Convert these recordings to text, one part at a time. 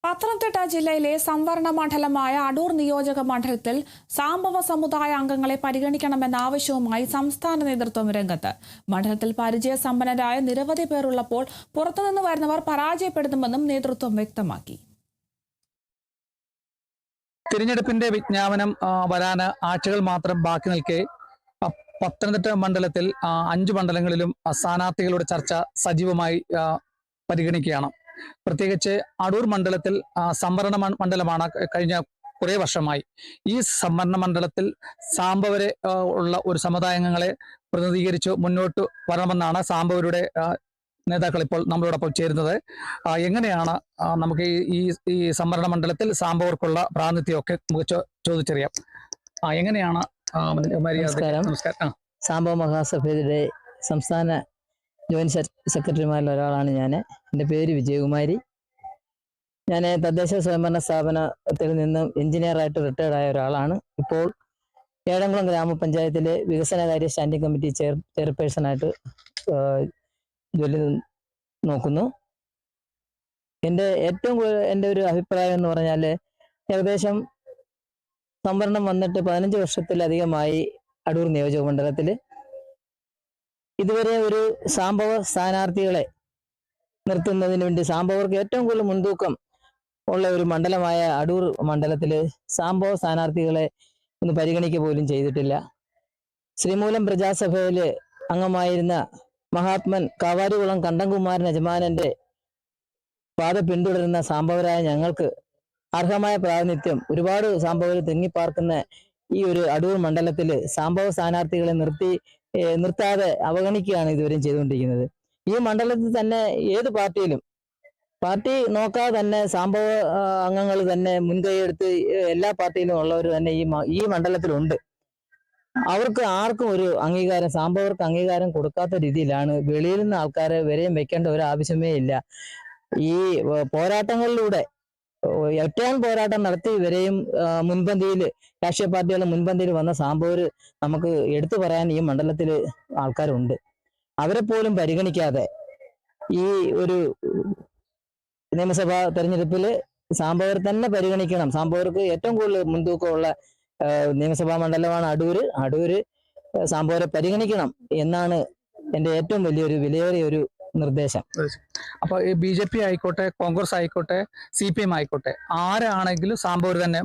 പത്തനംതിട്ട ജില്ലയിലെ സംവരണ മണ്ഡലമായ അടൂർ നിയോജക മണ്ഡലത്തിൽ സാംബവ സമുദായ അംഗങ്ങളെ പരിഗണിക്കണമെന്ന ആവശ്യവുമായി സംസ്ഥാന നേതൃത്വം രംഗത്ത്. മണ്ഡലത്തിൽ പരിചയസമ്പന്നരായ നിരവധി പേരുള്ളപ്പോൾ പുറത്തുനിന്ന് വരുന്നവർ പരാജയപ്പെടുന്നുമെന്നും നേതൃത്വം വ്യക്തമാക്കി. തിരഞ്ഞെടുപ്പിന്റെ വിജ്ഞാപനം വരാൻ ആഴ്ചകൾ മാത്രം ബാക്കി നിൽക്കെ പത്തനംതിട്ട മണ്ഡലത്തിൽ 5 മണ്ഡലങ്ങളിലും സ്ഥാനാർത്ഥികളുടെ ചർച്ച സജീവമായി പരിഗണിക്കുകയാണ്. പ്രത്യേകിച്ച് അടൂർ മണ്ഡലത്തിൽ സംവരണ മണ്ഡലമാണ് കഴിഞ്ഞ കുറേ വർഷമായി. ഈ സംവരണ മണ്ഡലത്തിൽ സാംബവരെ ഉള്ള ഒരു സമുദായാംഗങ്ങളെ പ്രതിനിധീകരിച്ച് മുന്നോട്ട് വരണമെന്നാണ് സാംബവരുടെ നേതാക്കൾ ഇപ്പോൾ നമ്മളോടൊപ്പം ചേരുന്നത്. എങ്ങനെയാണ് നമുക്ക് ഈ സംവരണ മണ്ഡലത്തിൽ സാംബവർക്കുള്ള പ്രാതിനിധ്യമൊക്കെ നമുക്ക് ചോദിച്ചറിയാം. എങ്ങനെയാണ്? നമസ്കാരം. സാംബവ മഹാസഭയുടെ സംസ്ഥാന ജോയിന്റ് സെക്രട്ടറിമാരിൽ ഒരാളാണ് ഞാൻ. എൻ്റെ പേര് വിജയകുമാരി. ഞാൻ തദ്ദേശ സ്വയംഭരണ സ്ഥാപനത്തിൽ നിന്നും എഞ്ചിനീയറായിട്ട് റിട്ടയർഡായ ഒരാളാണ്. ഇപ്പോൾ ഏഴംകുളം ഗ്രാമപഞ്ചായത്തിലെ വികസനകാര്യ സ്റ്റാൻഡിംഗ് കമ്മിറ്റി ചെയർപേഴ്സണായിട്ട് ജോലി നോക്കുന്നു. എൻ്റെ ഒരു അഭിപ്രായം എന്ന് പറഞ്ഞാൽ, ഏകദേശം സംവരണം വന്നിട്ട് 15 വർഷത്തിലധികമായി അടൂർ നിയോജക മണ്ഡലത്തിൽ. ഇതുവരെ ഒരു സാംബവ സ്ഥാനാർത്ഥികളെ നിർത്തുന്നതിന് വേണ്ടി സാംബവർക്ക് ഏറ്റവും കൂടുതൽ മുൻതൂക്കം ഉള്ള ഒരു മണ്ഡലമായ അടൂർ മണ്ഡലത്തിൽ സാംബവ സ്ഥാനാർത്ഥികളെ ഒന്ന് പരിഗണിക്കുക പോലും ചെയ്തിട്ടില്ല. ശ്രീമൂലം പ്രജാസഭയിൽ അംഗമായിരുന്ന മഹാത്മൻ കാവാരികുളം കണ്ടംകുമാരൻ യജമാനന്റെ പാത പിന്തുടരുന്ന സാംബവരായ ഞങ്ങൾക്ക് അർഹമായ പ്രാതിനിധ്യം ഒരുപാട് സാംബവർ തിങ്ങിപ്പാർക്കുന്ന ഈ ഒരു അടൂർ മണ്ഡലത്തിൽ സാംബവ സ്ഥാനാർത്ഥികളെ നിർത്താതെ അവഗണിക്കുകയാണ് ഇതുവരെയും ചെയ്തുകൊണ്ടിരിക്കുന്നത്. ഈ മണ്ഡലത്തിൽ തന്നെ ഏത് പാർട്ടി നോക്കാതെ തന്നെ സാംബവ അംഗങ്ങൾ തന്നെ മുൻകൈയെടുത്ത് എല്ലാ പാർട്ടിയിലും ഉള്ളവർ തന്നെ ഈ മണ്ഡലത്തിലുണ്ട്. അവർക്ക് ആർക്കും ഒരു അംഗീകാരം, സാംബവർക്ക് അംഗീകാരം കൊടുക്കാത്ത രീതിയിലാണ് വെളിയിൽ നിന്ന് ആൾക്കാരെ വരെയും വെക്കേണ്ട ഒരു ആവശ്യമേ ഇല്ല. ഈ പോരാട്ടങ്ങളിലൂടെ ഒറ്റയാൻ പോരാട്ടം നടത്തി ഇവരെയും മുൻപന്തിയിൽ, രാഷ്ട്രീയ പാർട്ടികളുടെ മുൻപന്തിയിൽ വന്ന സാംബവർ നമുക്ക് എടുത്തു പറയാൻ ഈ മണ്ഡലത്തിൽ ആൾക്കാരുണ്ട്. അവരെ പോലും പരിഗണിക്കാതെ ഈ ഒരു നിയമസഭാ തെരഞ്ഞെടുപ്പിൽ സാംബവർ തന്നെ പരിഗണിക്കണം. സാംബവർക്ക് ഏറ്റവും കൂടുതൽ മുൻതൂക്കമുള്ള നിയമസഭാ മണ്ഡലമാണ് അടൂര്. സാംബവരെ പരിഗണിക്കണം എന്നാണ് എൻ്റെ ഏറ്റവും വിലയേറിയ ഒരു നിർദ്ദേശം. അപ്പൊ ഈ BJP ആയിക്കോട്ടെ, കോൺഗ്രസ് ആയിക്കോട്ടെ, CPM ആയിക്കോട്ടെ, ആരാണെങ്കിലും സാംബവർ തന്നെ,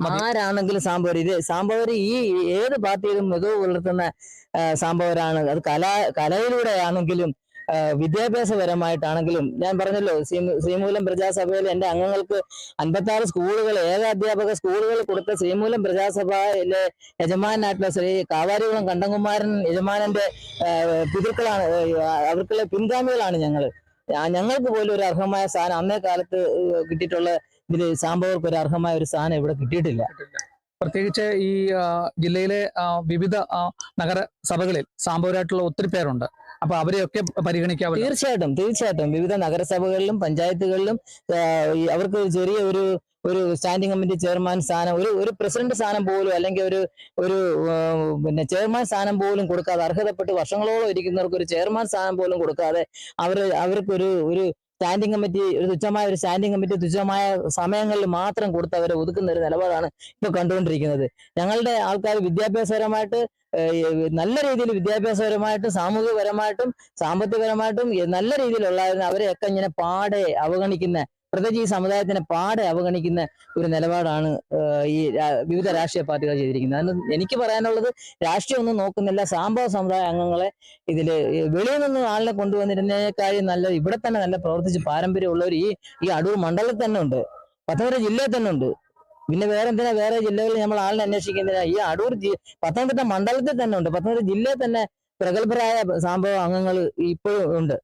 സാംബവർ ഈ ഏത് പാർട്ടിയിലും മികവ് പുലർത്തുന്ന സാംബവരാണ്. അത് കലയിലൂടെ ആണെങ്കിലും വിദ്യാഭ്യാസപരമായിട്ടാണെങ്കിലും. ഞാൻ പറഞ്ഞല്ലോ, ശ്രീമൂലം പ്രജാസഭയിൽ എൻ്റെ അംഗങ്ങൾക്ക് 56 സ്കൂളുകൾ, ഏകാധ്യാപക സ്കൂളുകൾ കൊടുത്ത ശ്രീമൂലം പ്രജാസഭയിലെ യജമാനായിട്ടുള്ള ശ്രീ കാവാരികുളം കണ്ടംകുമാരൻ യജമാനന്റെ പിതൃക്കളാണ്, അവർക്കുള്ള പിൻഗാമികളാണ് ഞങ്ങൾക്ക് പോലും ഒരു അർഹമായ സ്ഥാനം അന്നേ കാലത്ത് കിട്ടിയിട്ടുള്ള ഇതിൽ സാംബവർക്ക് ഒരു അർഹമായ ഒരു സ്ഥാനം ഇവിടെ കിട്ടിയിട്ടില്ല. പ്രത്യേകിച്ച് ഈ ജില്ലയിലെ വിവിധ നഗരസഭകളിൽ സാംബവരായിട്ടുള്ള ഒത്തിരി പേരുണ്ട്. അപ്പൊ അവരെയൊക്കെ പരിഗണിക്കാം. തീർച്ചയായിട്ടും വിവിധ നഗരസഭകളിലും പഞ്ചായത്തുകളിലും അവർക്ക് ചെറിയ ഒരു സ്റ്റാൻഡിംഗ് കമ്മിറ്റി ചെയർമാൻ സ്ഥാനം, ഒരു പ്രസിഡന്റ് സ്ഥാനം പോലും, അല്ലെങ്കിൽ ഒരു ചെയർമാൻ സ്ഥാനം പോലും കൊടുക്കാതെ, അർഹതപ്പെട്ട് വർഷങ്ങളോളം ഇരിക്കുന്നവർക്ക് ഒരു ചെയർമാൻ സ്ഥാനം പോലും കൊടുക്കാതെ അവർക്കൊരു സ്റ്റാൻഡിംഗ് കമ്മിറ്റി, ഒരു സ്റ്റാൻഡിംഗ് കമ്മിറ്റി തുച്ഛമായ സമയങ്ങളിൽ മാത്രം കൊടുത്ത് അവരെ ഒതുക്കുന്ന ഒരു നിലപാടാണ് ഇപ്പൊ കണ്ടുകൊണ്ടിരിക്കുന്നത്. ഞങ്ങളുടെ ആൾക്കാർ വിദ്യാഭ്യാസപരമായിട്ട് നല്ല രീതിയിൽ, വിദ്യാഭ്യാസപരമായിട്ടും സാമൂഹികപരമായിട്ടും സാമ്പത്തികപരമായിട്ടും നല്ല രീതിയിലുള്ളവരെ അവരെയൊക്കെ ഇങ്ങനെ പാടെ അവഗണിക്കുന്ന, പ്രത്യേകിച്ച് ഈ സമുദായത്തിനെ പാടെ അവഗണിക്കുന്ന ഒരു നിലപാടാണ് ഈ വിവിധ രാഷ്ട്രീയ പാർട്ടികൾ ചെയ്തിരിക്കുന്നത്. അതുകൊണ്ട് എനിക്ക് പറയാനുള്ളത്, രാഷ്ട്രീയം ഒന്നും നോക്കുന്നില്ല. സാംബവ സമുദായ അംഗങ്ങളെ ഇതില് വെളിയിൽ നിന്ന് ആളിനെ കൊണ്ടുവന്നിരുന്നതിനേക്കാളും നല്ല ഇവിടെ തന്നെ നല്ല പ്രവർത്തിച്ച് പാരമ്പര്യമുള്ളവർ ഈ അടൂർ മണ്ഡലത്തിൽ തന്നെ ഉണ്ട്, പത്തനംതിട്ട ജില്ലയിൽ തന്നെ ഉണ്ട്. പിന്നെ വേറെ ജില്ലകളിൽ നമ്മൾ ആളിനെ അന്വേഷിക്കുന്നില്ല. ഈ അടൂർ പത്തനംതിട്ട മണ്ഡലത്തിൽ തന്നെ ഉണ്ട്. പത്തനംതിട്ട ജില്ലയിൽ തന്നെ പ്രഗത്ഭരായ സാംബവ അംഗങ്ങൾ ഇപ്പോഴും ഉണ്ട്.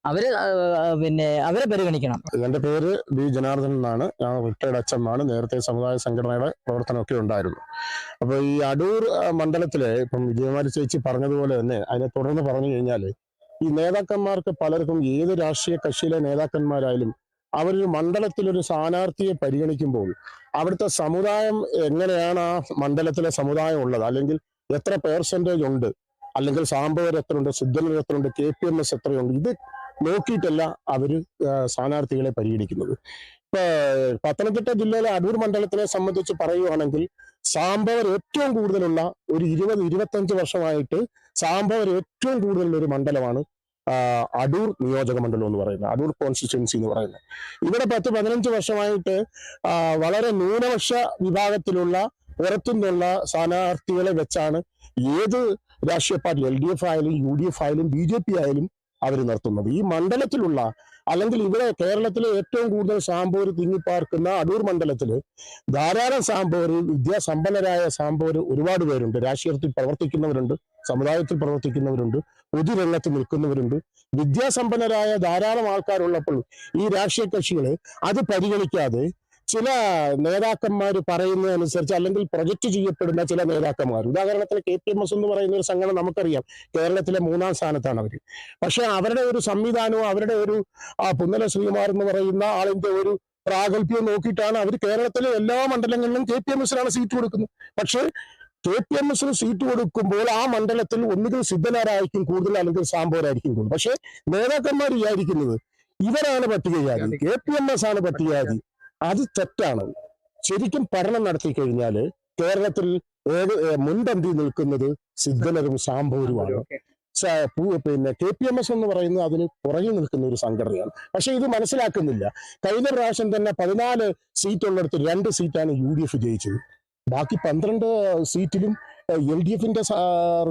അവരെ പരിഗണിക്കണം. എന്റെ പേര് B. ജനാർദ്ദനൻ എന്നാണ്. ഞാൻ റിട്ടയർഡ് അച്ഛനാണ്. നേരത്തെ സമുദായ സംഘടനയുടെ പ്രവർത്തനമൊക്കെ ഉണ്ടായിരുന്നു. അപ്പൊ ഈ അടൂർ മണ്ഡലത്തിലെ ഇപ്പം വിജയകുമാരി ചേച്ചി പറഞ്ഞതുപോലെ തന്നെ അതിനെ തുടർന്ന് പറഞ്ഞു കഴിഞ്ഞാൽ, ഈ നേതാക്കന്മാർക്ക് പലർക്കും, ഏത് രാഷ്ട്രീയ കക്ഷിയിലെ നേതാക്കന്മാരായാലും, അവരൊരു മണ്ഡലത്തിലൊരു സ്ഥാനാർത്ഥിയെ പരിഗണിക്കുമ്പോൾ അവിടുത്തെ സമുദായം എങ്ങനെയാണ് ആ മണ്ഡലത്തിലെ സമുദായം ഉള്ളത്, അല്ലെങ്കിൽ എത്ര % ഉണ്ട്, അല്ലെങ്കിൽ സാംബവർ എത്രയുണ്ട്, സിദ്ധനർ എത്രയുണ്ട്, KPMS എത്രയുണ്ട്, ഇത് നോക്കിയിട്ടല്ല അവര് സ്ഥാനാർത്ഥികളെ പരിഗണിക്കുന്നത്. ഇപ്പൊ പത്തനംതിട്ട ജില്ലയിലെ അടൂർ മണ്ഡലത്തിനെ സംബന്ധിച്ച് പറയുവാണെങ്കിൽ സാംബവർ ഏറ്റവും കൂടുതലുള്ള ഒരു 20-25 വർഷമായിട്ട് സാംബവർ ഏറ്റവും കൂടുതലുള്ള ഒരു മണ്ഡലമാണ് അടൂർ നിയോജക മണ്ഡലം എന്ന് പറയുന്നത്, അടൂർ കോൺസ്റ്റിറ്റ്യുവൻസി എന്ന് പറയുന്നത്. ഇവിടെ 10-15 വർഷമായിട്ട് വളരെ ന്യൂനപക്ഷ വിഭാഗത്തിലുള്ള പുറത്തുനിന്നുള്ള സ്ഥാനാർത്ഥികളെ വെച്ചാണ് ഏത് രാഷ്ട്രീയ പാർട്ടി LDF ആയാലും UDF ആയാലും BJP ആയാലും അവർ നിർത്തുന്നത്. ഈ മണ്ഡലത്തിലുള്ള അല്ലെങ്കിൽ ഇവിടെ കേരളത്തിലെ ഏറ്റവും കൂടുതൽ സാംബവർ തിങ്ങിപ്പാർക്കുന്ന അടൂർ മണ്ഡലത്തിൽ ധാരാളം സാംബവർ, വിദ്യാസമ്പന്നരായ സാംബവർ ഒരുപാട് പേരുണ്ട്. രാഷ്ട്രീയത്തിൽ പ്രവർത്തിക്കുന്നവരുണ്ട്, സമുദായത്തിൽ പ്രവർത്തിക്കുന്നവരുണ്ട്, പൊതുരംഗത്ത് നിൽക്കുന്നവരുണ്ട്. വിദ്യാസമ്പന്നരായ ധാരാളം ആൾക്കാരുള്ളപ്പോൾ ഈ രാഷ്ട്രീയ കക്ഷികൾ അത് പരിഗണിക്കാതെ ചില നേതാക്കന്മാർ പറയുന്നതനുസരിച്ച് അല്ലെങ്കിൽ പ്രൊജക്ട് ചെയ്യപ്പെടുന്ന ചില നേതാക്കന്മാർ, ഉദാഹരണത്തിന് KPMS എന്ന് പറയുന്ന ഒരു സംഘടന നമുക്കറിയാം, കേരളത്തിലെ 3ാം സ്ഥാനത്താണ് അവർ. പക്ഷെ അവരുടെ ഒരു സംവിധാനവും അവരുടെ ഒരു പുന്നല ശ്രീകുമാർ എന്ന് പറയുന്ന ആളിന്റെ ഒരു പ്രാഗൽഭ്യം നോക്കിയിട്ടാണ് അവർ കേരളത്തിലെ എല്ലാ മണ്ഡലങ്ങളിലും KPMS-നാണ് സീറ്റ് കൊടുക്കുന്നത്. പക്ഷെ KPMS-ന് സീറ്റ് കൊടുക്കുമ്പോൾ ആ മണ്ഡലത്തിൽ ഒന്നുകിൽ സിദ്ധനാരായിരിക്കും കൂടുതൽ അല്ലെങ്കിൽ സാംബവരായിരിക്കും കൂടുതൽ. പക്ഷെ നേതാക്കന്മാർ വിചാരിക്കുന്നത് ഇവരാണ് പട്ടികജാതി, KPMS ആണ് പട്ടികജാതി. അത് തെറ്റാണ്. ശരിക്കും പഠനം നടത്തി കഴിഞ്ഞാല് കേരളത്തിൽ മുൻപന്തി നിൽക്കുന്നത് സിദ്ധനരും സാംബവരുമാണ്. പിന്നെ KPMS എന്ന് പറയുന്നത് അതിന് പുറകിൽ നിൽക്കുന്ന ഒരു സംഘടനയാണ്. പക്ഷെ ഇത് മനസ്സിലാക്കുന്നില്ല. കഴിഞ്ഞ പ്രാവശ്യം തന്നെ 14 സീറ്റുള്ളിടത്ത് 2 സീറ്റാണ് UDF ജയിച്ചത്. ബാക്കി 12 സീറ്റിലും LDF-ന്റെ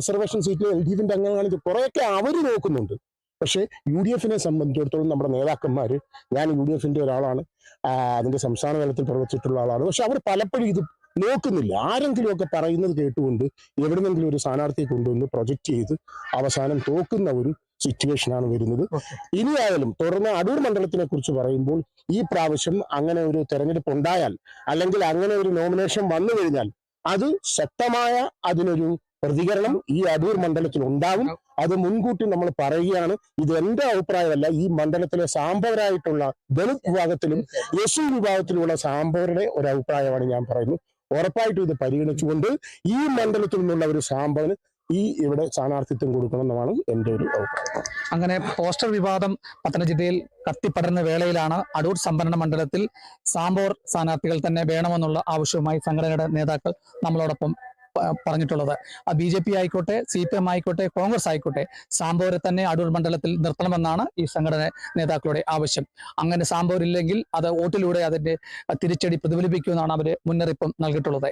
റിസർവേഷൻ സീറ്റിലും LDF-ന്റെ അംഗങ്ങളാണ്. കുറെയൊക്കെ അവര് നോക്കുന്നുണ്ട്. പക്ഷെ UDF-നെ സംബന്ധിച്ചിടത്തോളം നമ്മുടെ നേതാക്കന്മാര്, ഞാൻ UDF-ന്റെ ഒരാളാണ്, അതിന്റെ സംസ്ഥാന തലത്തിൽ പ്രവർത്തിച്ചിട്ടുള്ള ആളാണ്. പക്ഷെ അവർ പലപ്പോഴും ഇത് നോക്കുന്നില്ല. ആരെങ്കിലും ഒക്കെ പറയുന്നത് കേട്ടുകൊണ്ട് എവിടെന്നെങ്കിലും ഒരു സ്ഥാനാർത്ഥിയെ കൊണ്ടുവന്ന് പ്രൊജക്ട് ചെയ്ത് അവസാനം തോക്കുന്ന ഒരു സിറ്റുവേഷനാണ് വരുന്നത്. ഇനിയായാലും തുടർന്ന് അടൂർ മണ്ഡലത്തിനെ കുറിച്ച് പറയുമ്പോൾ ഈ പ്രാവശ്യം അങ്ങനെ ഒരു തെരഞ്ഞെടുപ്പ് ഉണ്ടായാൽ അല്ലെങ്കിൽ അങ്ങനെ ഒരു നോമിനേഷൻ വന്നു കഴിഞ്ഞാൽ അത് ശക്തമായ അതിനൊരു പ്രതികരണം ഈ അടൂർ മണ്ഡലത്തിൽ ഉണ്ടാവും. അത് മുൻകൂട്ടി നമ്മൾ പറയുകയാണ്. ഇത് എന്റെ അഭിപ്രായമല്ല, ഈ മണ്ഡലത്തിലെ സാംബവരായിട്ടുള്ള ദളിത് വിഭാഗത്തിലും SC വിഭാഗത്തിലുമുള്ള സാംബവരുടെ ഒരു അഭിപ്രായമാണ് ഞാൻ പറയുന്നത്. ഉറപ്പായിട്ടും ഇത് പരിഗണിച്ചുകൊണ്ട് ഈ മണ്ഡലത്തിൽ നിന്നുള്ള ഒരു സാംബവന് ഇവിടെ സ്ഥാനാർത്ഥിത്വം കൊടുക്കണം എന്നാണ് എന്റെ ഒരു അഭിപ്രായം. അങ്ങനെ പോസ്റ്റർ വിവാദം പത്തനംതിട്ടയിൽ കത്തിപ്പടരുന്ന വേളയിലാണ് അടൂർ സംവരണ മണ്ഡലത്തിൽ സാംബവർ സ്ഥാനാർത്ഥികൾ തന്നെ വേണമെന്നുള്ള ആവശ്യവുമായി സംഘടനയുടെ നേതാക്കൾ നമ്മളോടൊപ്പം പറഞ്ഞിട്ടുള്ളത്. BJP ആയിക്കോട്ടെ, CPM ആയിക്കോട്ടെ, കോൺഗ്രസ് ആയിക്കോട്ടെ, സാംബവരെ തന്നെ അടൂർ മണ്ഡലത്തിൽ നിർത്തണമെന്നാണ് ഈ സംഘടന നേതാക്കളുടെ ആവശ്യം. അങ്ങനെ സാംബവരില്ലെങ്കിൽ അത് വോട്ടിലൂടെ അതിന്റെ തിരിച്ചടി പ്രതിഫലിപ്പിക്കുമെന്നാണ് അവർ മുന്നറിയിപ്പും നൽകിയിട്ടുള്ളത്.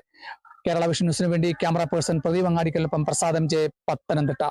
കേരള വിഷൻ ന്യൂസിന് വേണ്ടി ക്യാമറ പേഴ്സൺ പ്രദീപ് അങ്ങാടിക്കൊപ്പം പ്രസാദം ജെ, പത്തനംതിട്ട.